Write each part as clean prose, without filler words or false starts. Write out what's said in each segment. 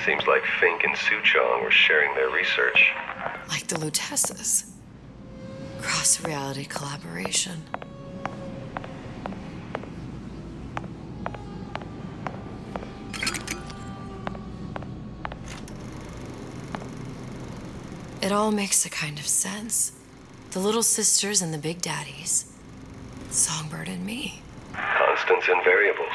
Seems like Fink and Suchong were sharing their research. Like the Lutesses. Cross-reality collaboration. It all makes a kind of sense. The little sisters and the big daddies. Songbird and me. Constants and variables.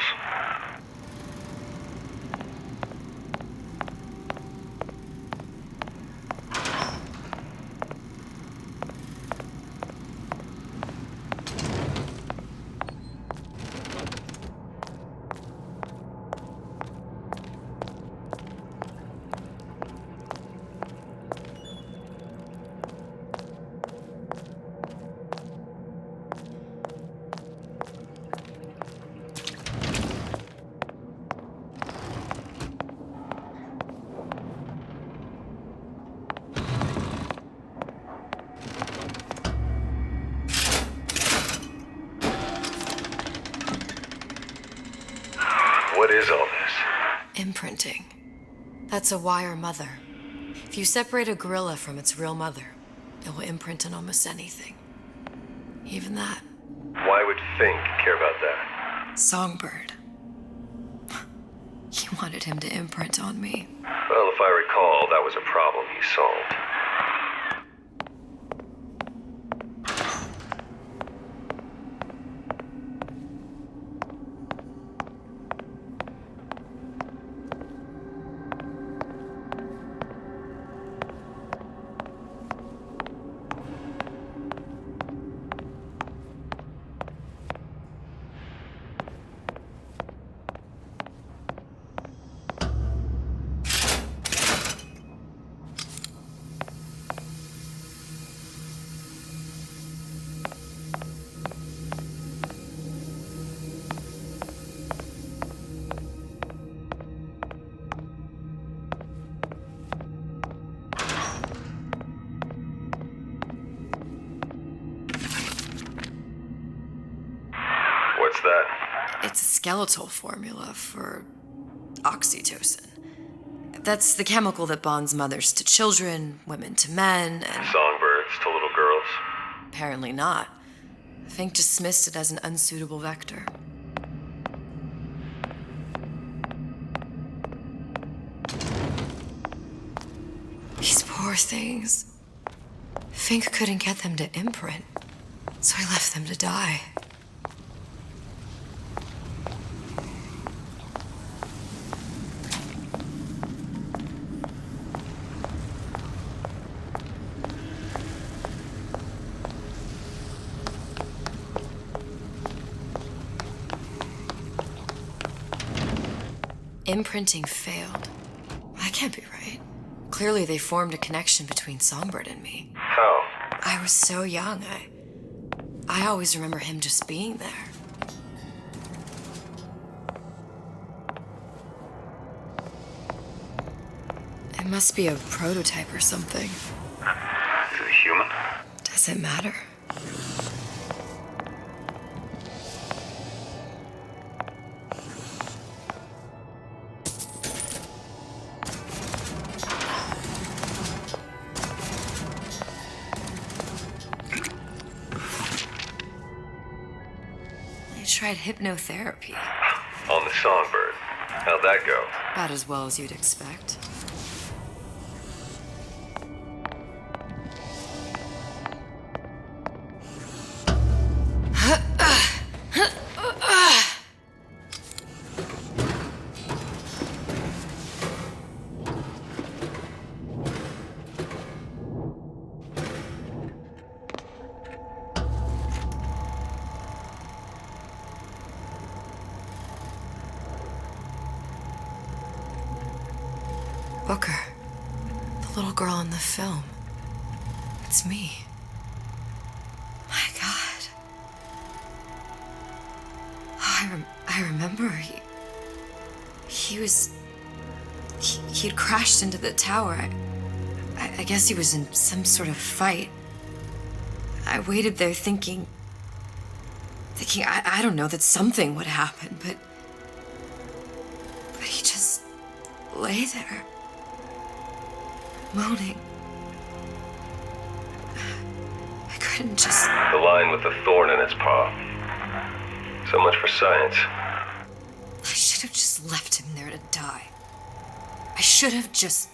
What is all this? Imprinting. That's a wire mother. If you separate a gorilla from its real mother, it will imprint on almost anything. Even that. Why would Fink care about that? Songbird. He wanted him to imprint on me. Well, if I recall, that was a problem he solved. What's that? It's a skeletal formula for oxytocin. That's the chemical that bonds mothers to children, women to men, and... Songbirds to little girls? Apparently not. Fink dismissed it as an unsuitable vector. These poor things. Fink couldn't get them to imprint, so he left them to die. Imprinting failed. That can't be right. Clearly they formed a connection between Songbird and me. How? I was so young. I always remember him just being there. It must be a prototype or something. Is it human? Does it matter? Tried hypnotherapy. On the Songbird. How'd that go? About as well as you'd expect. Booker, the little girl in the film. It's me. My God. Oh, I remember he'd crashed into the tower. I guess he was in some sort of fight. I waited there thinking I don't know, that something would happen, but he just lay there. moaning. I couldn't just... The line with the thorn in its paw. So much for science. I should have just left him there to die. I should have just...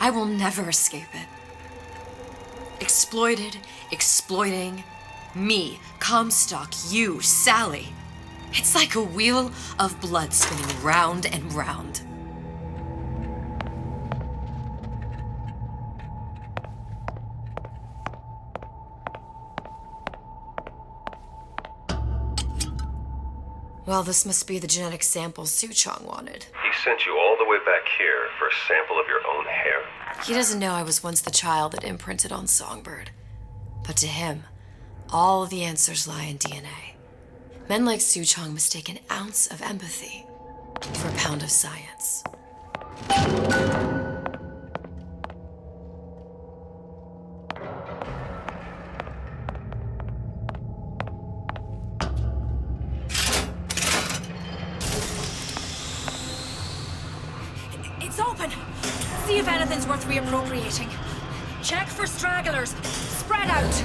I will never escape it. Exploited, exploiting, me, Comstock, you, Sally. It's like a wheel of blood spinning round and round. Well, this must be the genetic sample Su-Chong wanted. He sent you all the way back here for a sample of your own hair? He doesn't know I was once the child that imprinted on Songbird. But to him, all of the answers lie in DNA. Men like Su-Chong mistake an ounce of empathy for a pound of science. It's open! See if anything's worth reappropriating. Check for stragglers. Spread out!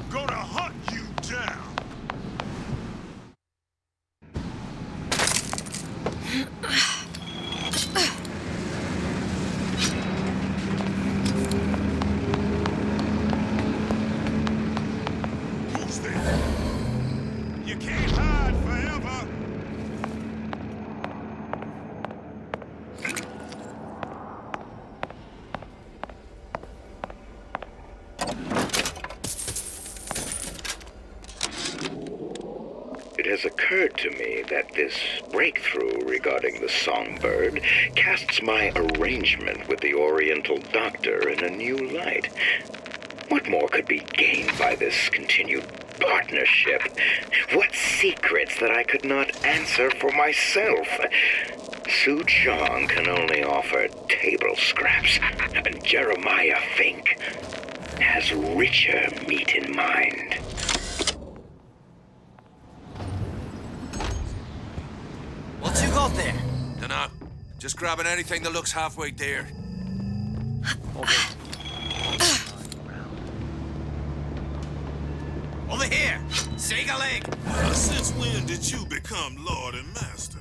Gonna hunt you down. Who's there? You can't hide forever. It has occurred to me that this breakthrough regarding the songbird casts my arrangement with the Oriental Doctor in a new light. What more could be gained by this continued partnership? What secrets that I could not answer for myself? Su-Chong can only offer table scraps, and Jeremiah Fink has richer meat in mind. What you got there? Dunno. Just grabbing anything that looks halfway there. Over here! Shake a leg! Since when did you become Lord and Master?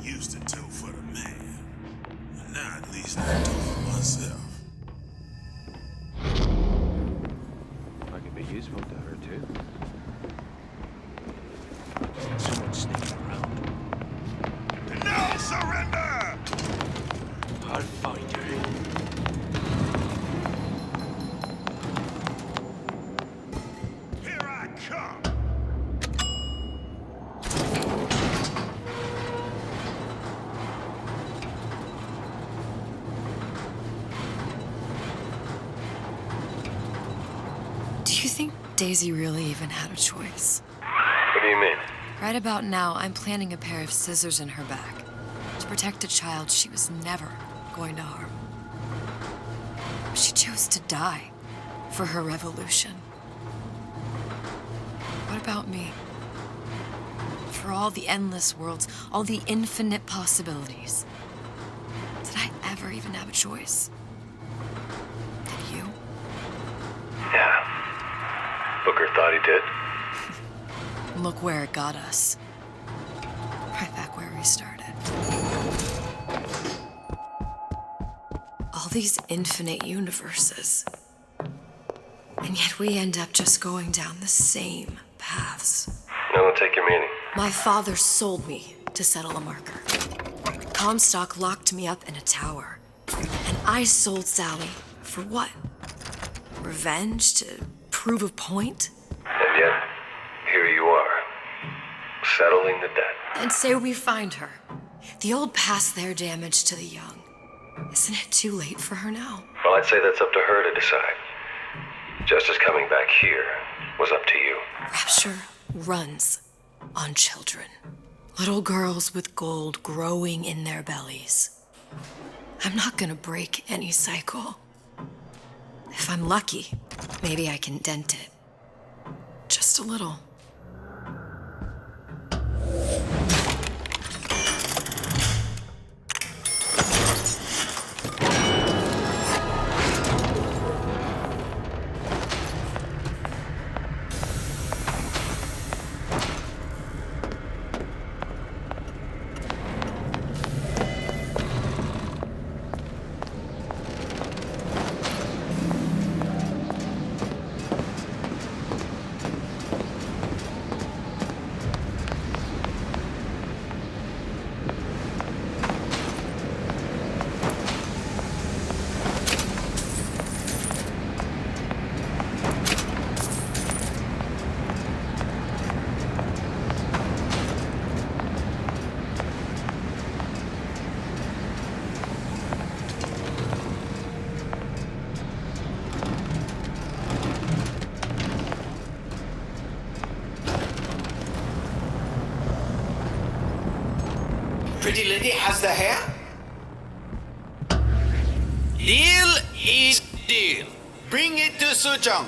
Used to do for the man. Now at least I do for myself. I could be useful to her too. Someone's sneaking around. No surrender! I'll find you. Here I come! Do you think Daisy really even had a choice? What do you mean? Right about now, I'm planting a pair of scissors in her back to protect a child she was never going to harm. She chose to die for her revolution. What about me? For all the endless worlds, all the infinite possibilities. Did I ever even have a choice? Did you? Yeah. Booker thought he did. Look where it got us. Right back where we started. All these infinite universes. And yet we end up just going down the same paths. No, take your meaning. My father sold me to settle a marker. Comstock locked me up in a tower. And I sold Sally for what? Revenge? To prove a point? And yet, here you are, settling the debt. And say we find her. The old pass their damage to the young. Isn't it too late for her now? Well, I'd say that's up to her to decide. Justice coming back here was up to you. Rapture runs on children. Little girls with gold growing in their bellies. I'm not gonna break any cycle. If I'm lucky, maybe I can dent it. Just a little. Pretty lady has the hair? Deal is deal. Bring it to Suchong.